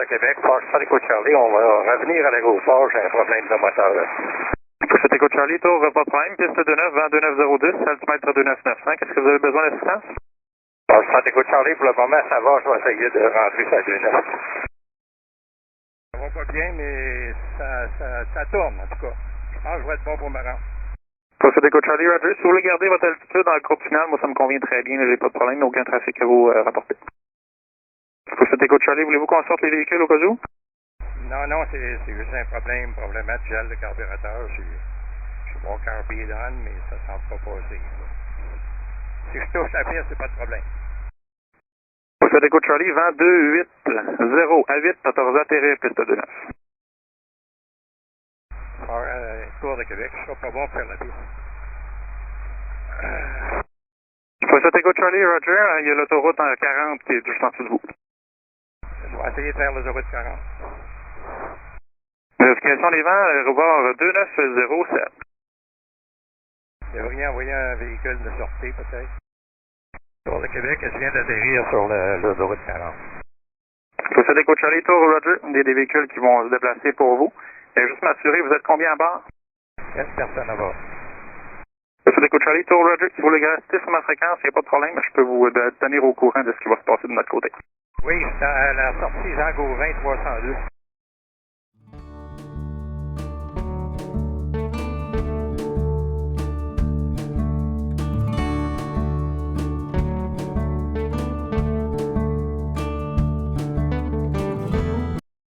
de Québec, Force Écho Charlie, on va revenir à l'aéroport, j'ai un problème de moteur. Force Écho Charlie, tour, pas de problème, piste 29, vent 29010, altimètre 2995, est-ce que vous avez besoin d'assistance? Force Écho Charlie, pour le moment, ça va, je vais essayer de rentrer sur la 29. Ça va pas bien, mais ça tourne, en tout cas. Je pense que je vais être bon pour me rendre. Force Écho Charlie, Roger, si vous voulez garder votre altitude dans le cours final, moi ça me convient très bien, j'ai pas de problème, aucun trafic à vous rapporter. Force Écho Charlie, voulez-vous qu'on sorte les véhicules au cas où? Non, c'est juste un problème de gel de carburateur. J'ai mon carburant, mais ça ne semble pas passer. Si je touche la piste, c'est pas de problème. Force Écho Charlie, vent 280 à 8, autorisé à atterrir, piste 29. Alors, Tour de Québec, je serai pas bon pour faire la piste. Force Écho Charlie, Roger, il y a l'autoroute en 40 qui est juste en dessous de vous. Je vais essayer de faire l'autoroute 40. Vérification des vents, rebord 2907. Vous devriez envoyer un véhicule de sortie, peut-être. Tour de Québec, je viens d'atterrir sur l'autoroute 40. Force Écho Charlie, Tour, Roger, il y a des véhicules qui vont se déplacer pour vous. Et juste m'assurer, vous êtes combien à bord? 4 personnes à bord. Force Écho Charlie, Tour, Roger, si vous voulez rester sur ma fréquence, il n'y a pas de problème, je peux vous tenir au courant de ce qui va se passer de notre côté. Oui, c'est à la sortie Jean Gauvin 302.